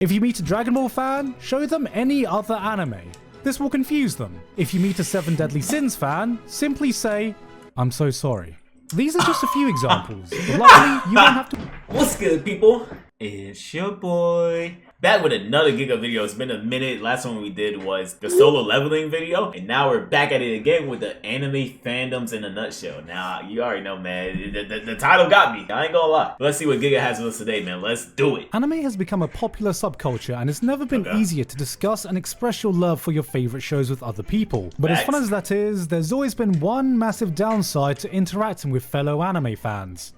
If you meet a Dragon Ball fan, show them any other anime. This will confuse them. If you meet a Seven Deadly Sins fan, simply say, I'm so sorry. These are just a few examples, but luckily you won't have to. What's good, people? It's your boy. Back with another Gigguk video. It's been a minute. Last one we did was the solo leveling video, and now we're back at it again with the anime fandoms in a nutshell. Now, you already know, man, the title got me. I ain't gonna lie. Let's see what Gigguk has for us today, man. Let's do it. Anime has become a popular subculture, and it's never been easier to discuss and express your love for your favorite shows with other people. But as fun as that is, there's always been one massive downside to interacting with fellow anime fans.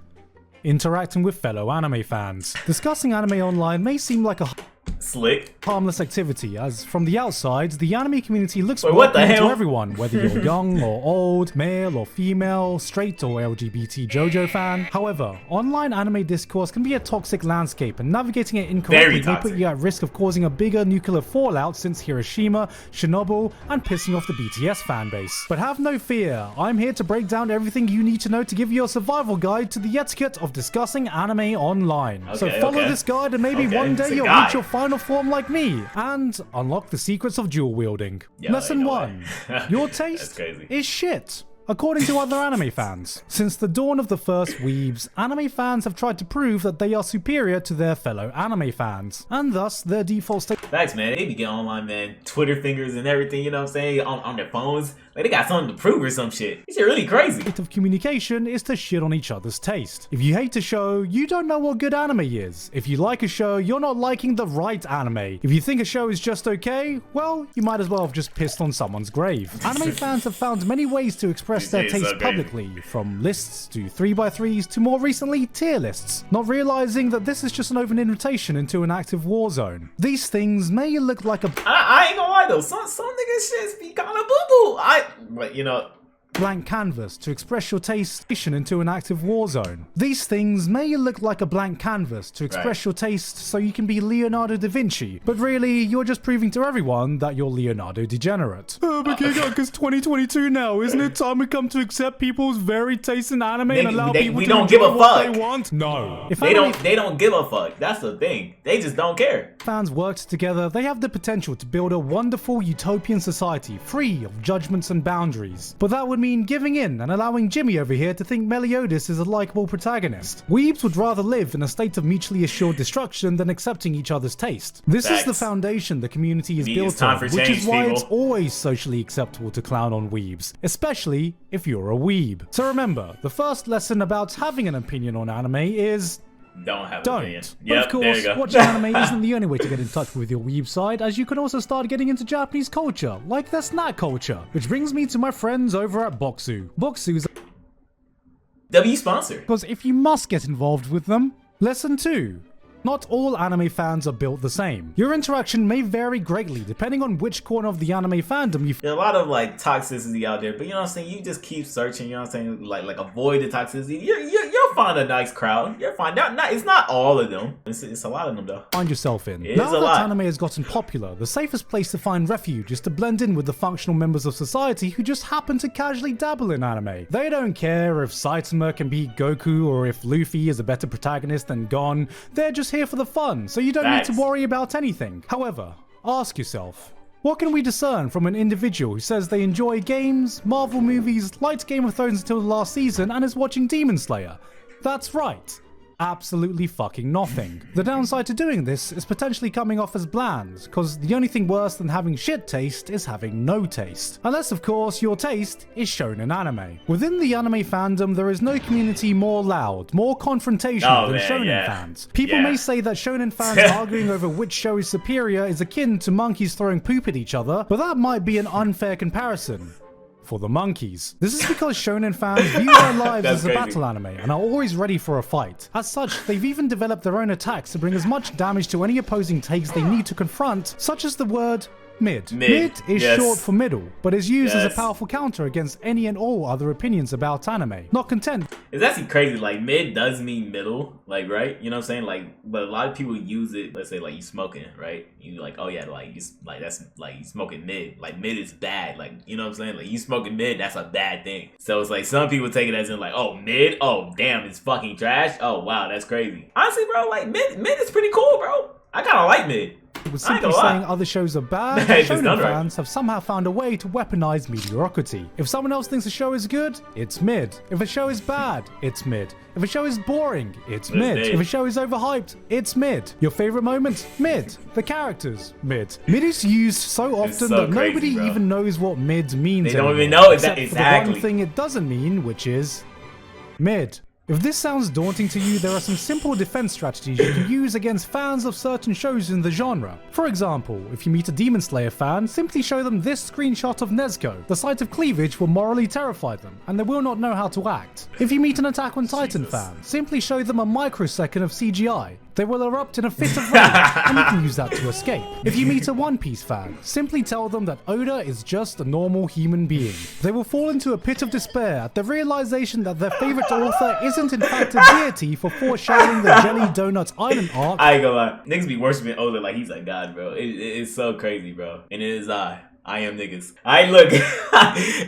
Discussing anime online may seem like a harmless activity, as from the outside, the anime community looks welcoming to everyone, whether you're young or old, male or female, straight or LGBT JoJo fan. However, online anime discourse can be a toxic landscape, and navigating it incorrectly may put you at risk of causing a bigger nuclear fallout since Hiroshima, Chernobyl, and pissing off the BTS fanbase. But have no fear, I'm here to break down everything you need to know to give you a survival guide to the etiquette of discussing anime online. So follow this guide, and maybe one day you'll reach your final form like me and unlock the secrets of dual wielding. Lesson 1. Your taste is shit. According to other anime fans, since the dawn of the first weebs, anime fans have tried to prove that they are superior to their fellow anime fans, and thus their default state. Facts, man. They be getting online, man. Twitter fingers and everything, you know what I'm saying, on their phones. Like, they got something to prove or some shit. This shit really crazy. Of communication is to shit on each other's taste. If you hate a show, you don't know what good anime is. If you like a show, you're not liking the right anime. If you think a show is just okay, well, you might as well have just pissed on someone's grave. Anime fans have found many ways to express their taste publicly, from lists to 3x3s to more recently tier lists, not realizing that this is just an open invitation into an active war zone. These things may look like a I ain't gonna lie though, some niggas shit be kinda boo-boo. But you know, blank canvas to express your taste into an active war zone. These things may look like a blank canvas to express your taste so you can be Leonardo da Vinci, but really you're just proving to everyone that you're Leonardo degenerate. But Gigguk, it's 2022 now, isn't it time we come to accept people's varied tastes in anime and allow people to enjoy what they want? No. If they don't give a fuck. That's the thing. They just don't care. Fans worked together, they have the potential to build a wonderful utopian society free of judgments and boundaries. But that would mean giving in and allowing Jimmy over here to think Meliodas is a likable protagonist. Weebs would rather live in a state of mutually assured destruction than accepting each other's taste. This is the foundation the community is built on, which is why it's always socially acceptable to clown on weebs, especially if you're a weeb. So remember, the first lesson about having an opinion on anime is don't have an opinion. But of course, watching anime isn't the only way to get in touch with your weeb side, as you can also start getting into Japanese culture, like their snack culture. Which brings me to my friends over at Boxu. Boxu's W sponsor. Because if you must get involved with them, lesson 2. Not all anime fans are built the same. Your interaction may vary greatly depending on which corner of the anime fandom you There's a lot of like toxicity out there, but you know what I'm saying? You just keep searching, you know what I'm saying? Like avoid the toxicity. You'll find a nice crowd. You'll find out. It's not all of them. It's a lot of them though. Find yourself in. Now that anime has gotten popular, the safest place to find refuge is to blend in with the functional members of society who just happen to casually dabble in anime. They don't care if Saitama can beat Goku or if Luffy is a better protagonist than Gon. They're just here for the fun, so you don't need to worry about anything. However, ask yourself, what can we discern from an individual who says they enjoy games, Marvel movies, liked Game of Thrones until the last season, and is watching Demon Slayer? That's right. Absolutely fucking nothing. The downside to doing this is potentially coming off as bland, cause the only thing worse than having shit taste is having no taste. Unless of course your taste is shonen anime. Within the anime fandom there is no community more loud, more confrontational than shonen fans. People may say that shonen fans arguing over which show is superior is akin to monkeys throwing poop at each other, but that might be an unfair comparison. For the monkeys. This is because shonen fans view their lives as a battle anime and are always ready for a fight. As such, they've even developed their own attacks to bring as much damage to any opposing takes they need to confront, such as the word mid. Mid is short for middle, but is used as a powerful counter against any and all other opinions about anime. Not content. It's actually crazy, like mid does mean middle, like, right? You know what I'm saying? Like, but a lot of people use it, let's say like you smoking, right? You like, oh yeah, like you like that's like you smoking mid. Like mid is bad, like, you know what I'm saying? Like you smoking mid, that's a bad thing. So it's like some people take it as in like, oh mid, oh damn, it's fucking trash. Oh wow, that's crazy. Honestly, bro, like mid is pretty cool, bro. I kind of like mid. With simply saying other shows are bad, shonen fans have somehow found a way to weaponize mediocrity. If someone else thinks a show is good, it's mid. If a show is bad, it's mid. If a show is boring, it's mid. If a show is overhyped, it's mid. Your favorite moment? Mid. The characters? Mid. Mid is used so often that nobody even knows what mid means. They don't even know exactly. For the one thing it doesn't mean, which is mid. If this sounds daunting to you, there are some simple defense strategies you can use against fans of certain shows in the genre. For example, if you meet a Demon Slayer fan, simply show them this screenshot of Nezuko. The sight of cleavage will morally terrify them, and they will not know how to act. If you meet an Attack on Titan fan, simply show them a microsecond of CGI. They will erupt in a fit of rage, and you can use that to escape. If you meet a One Piece fan, simply tell them that Oda is just a normal human being. They will fall into a pit of despair at the realization that their favorite author isn't in fact a deity for foreshadowing the Jelly Donut Island arc. I ain't gonna lie, niggas be worshiping Oda like he's like God, bro. It's so crazy, bro. And it is I am niggas. Look,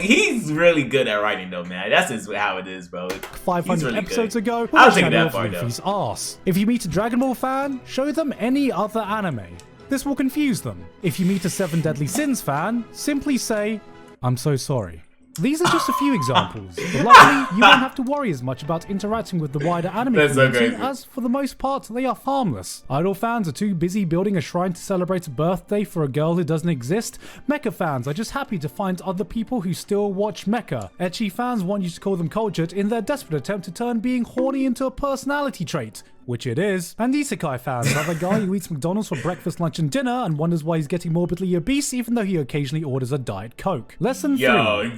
he's really good at writing though, man. That's just how it is, bro. 500 really episodes good. ago, I'll take that far though. Luffy's arse. If you meet a Dragon Ball fan, show them any other anime. This will confuse them. If you meet a Seven Deadly Sins fan, simply say, I'm so sorry. These are just a few examples, but luckily you won't have to worry as much about interacting with the wider anime community, as for the most part they are harmless. Idol fans are too busy building a shrine to celebrate a birthday for a girl who doesn't exist. Mecha fans are just happy to find other people who still watch mecha. Ecchi fans want you to call them cultured in their desperate attempt to turn being horny into a personality trait. Which it is. And isekai fans are the guy who eats McDonald's for breakfast, lunch and dinner and wonders why he's getting morbidly obese even though he occasionally orders a Diet Coke. Lesson 3. Yo.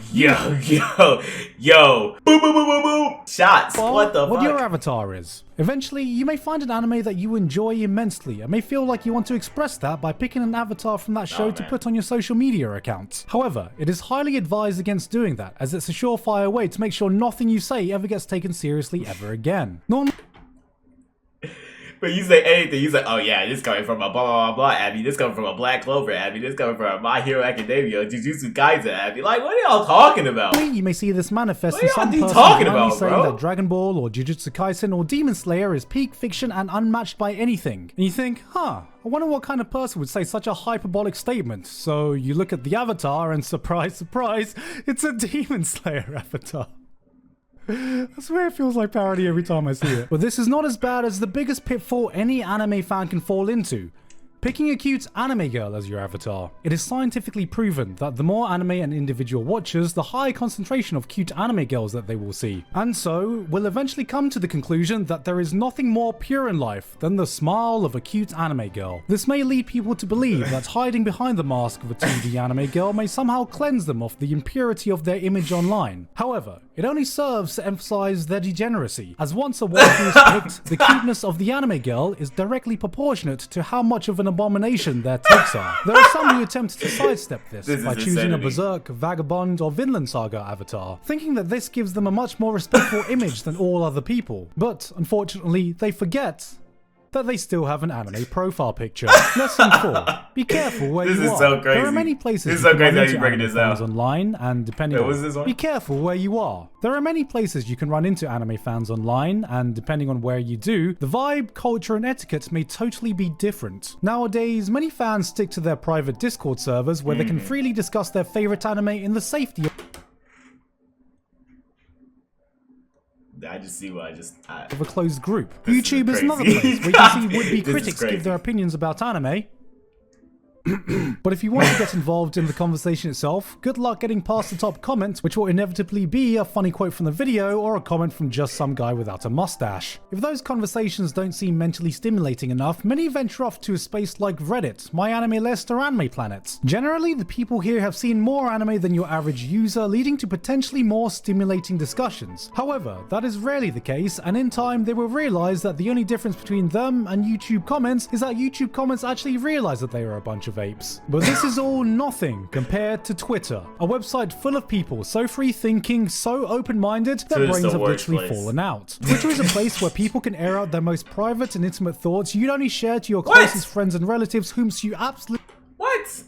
Boom, boom, boom, boom, boom. Shots. What the fuck? What your avatar is. Eventually, you may find an anime that you enjoy immensely and may feel like you want to express that by picking an avatar from that show to put on your social media account. However, it is highly advised against doing that, as it's a surefire way to make sure nothing you say ever gets taken seriously ever again. But you say anything, you say, oh yeah, this coming from a blah blah blah Abby, this coming from a Black Clover Abby, this coming from a My Hero Academia, Jujutsu Kaisen Abby. Like, what are y'all talking about? You may see this manifest in some person saying that Dragon Ball or Jujutsu Kaisen or Demon Slayer is peak fiction and unmatched by anything. And you think, I wonder what kind of person would say such a hyperbolic statement. So you look at the avatar and surprise, surprise, it's a Demon Slayer avatar. I swear it feels like parody every time I see it. But this is not as bad as the biggest pitfall any anime fan can fall into. Picking a cute anime girl as your avatar. It is scientifically proven that the more anime an individual watches, the higher concentration of cute anime girls that they will see. And so, will eventually come to the conclusion that there is nothing more pure in life than the smile of a cute anime girl. This may lead people to believe that hiding behind the mask of a 2D anime girl may somehow cleanse them of the impurity of their image online. However, it only serves to emphasize their degeneracy, as once a waifu is picked, the cuteness of the anime girl is directly proportionate to how much of an abomination their takes are. There are some who attempt to sidestep this by choosing a Berserk, Vagabond, or Vinland Saga avatar, thinking that this gives them a much more respectful image than all other people. But, unfortunately, they forget that they still have an anime profile picture. Lesson 4. Be careful where you are. This is so crazy. There are many places this is so crazy how you breaking this down online, and depending on be careful where you are. There are many places you can run into anime fans online, and depending on where you do, the vibe, culture, and etiquette may totally be different. Nowadays, many fans stick to their private Discord servers where they can freely discuss their favorite anime in the safety of of a closed group. YouTube is another place where you can see would-be critics give their opinions about anime. But if you want to get involved in the conversation itself, good luck getting past the top comments, which will inevitably be a funny quote from the video or a comment from just some guy without a mustache. If those conversations don't seem mentally stimulating enough, many venture off to a space like Reddit, My Anime List, or Anime Planet. Generally, the people here have seen more anime than your average user, leading to potentially more stimulating discussions. However, that is rarely the case, and in time they will realize that the only difference between them and YouTube comments is that YouTube comments actually realize that they are a bunch of apes. But this is all nothing compared to Twitter, a website full of people so free-thinking, so open-minded, their brains have literally fallen out. Twitter is a place where people can air out their most private and intimate thoughts you'd only share to your closest friends and relatives whom you absolutely... What?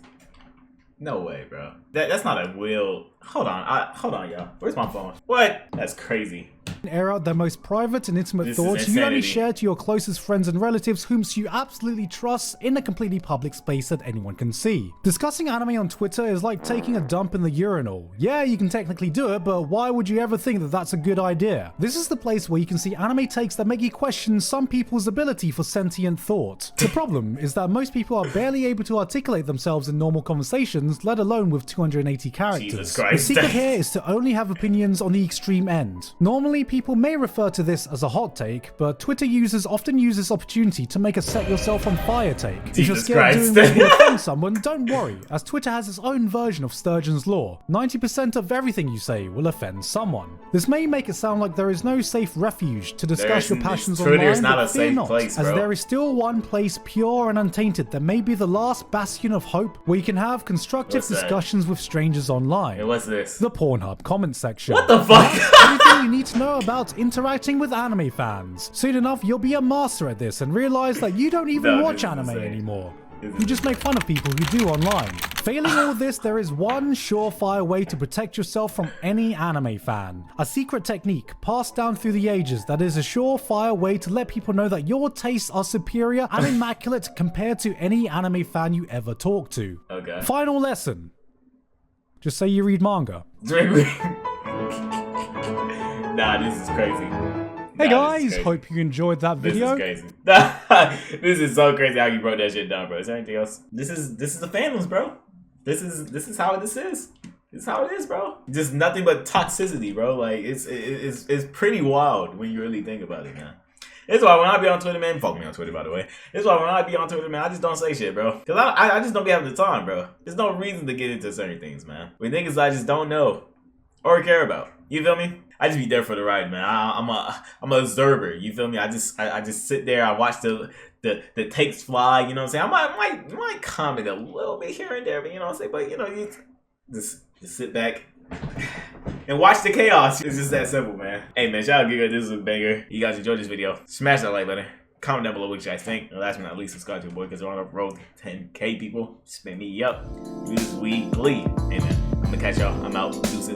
No way, bro. That's not a will. Hold on, y'all. Where's my phone? What? That's crazy. air out their most private and intimate This is thoughts you only insanity. share to your closest friends and relatives whom you absolutely trust in a completely public space that anyone can see. Discussing anime on Twitter is like taking a dump in the urinal. Yeah, you can technically do it, but why would you ever think that that's a good idea? This is the place where you can see anime takes that make you question some people's ability for sentient thought. The problem is that most people are barely able to articulate themselves in normal conversations, let alone with 280 characters. Jesus The Christ. secret here is to only have opinions on the extreme end. Normally, people may refer to this as a hot take, but Twitter users often use this opportunity to make a set yourself on fire take. If you're Jesus scared of Christ. doing what will offend someone, don't worry, as Twitter has its own version of Sturgeon's Law. 90% of everything you say will offend someone. This may make it sound like there is no safe refuge to discuss your passions Twitter online, is not but a fear safe not, place, as bro. there is still one place pure and untainted that may be the last bastion of hope where you can have constructive What's that? discussions with strangers online. Hey, what's this? The Pornhub comment section. What the fuck? Everything you need to know about interacting with anime fans. Soon enough, you'll be a master at this and realize that you don't even No, watch this is anime insane. anymore. This is You just make fun of people who do online. Failing all this, there is one surefire way to protect yourself from any anime fan. A secret technique passed down through the ages that is a surefire way to let people know that your tastes are superior and immaculate compared to any anime fan you ever talk to. Okay. Final lesson. Just say you read manga. Nah, this is crazy. Hey Nah, this is guys, crazy. hope you enjoyed that This video. is crazy. This is so crazy how you broke that shit down, bro. Is there anything else? This is the fandoms, bro. This is how this is. This is how it is, bro. Just nothing but toxicity, bro. Like it's pretty wild when you really think about it, man. This is why when I be on Twitter, man, fuck me on Twitter, by the way. This is why when I be on Twitter, man, I just don't say shit, bro. Cause I just don't be having the time, bro. There's no reason to get into certain things, man. With niggas I just don't know or care about. You feel me? I just be there for the ride, man. I'm an observer. You feel me? I just sit there. I watch the takes fly. You know what I'm saying? I might comment a little bit here and there, but you know what I'm saying. But you know, you just sit back and watch the chaos. It's just that simple, man. Hey, man, shout out Gigguk. This is a banger. You guys enjoyed this video? Smash that like button. Comment down below what you guys think. And last but not least, subscribe to the boy because we're on the road to 10K people. Spin me up. Use weekly. Hey, man. I'm gonna catch y'all. I'm out. Deuces.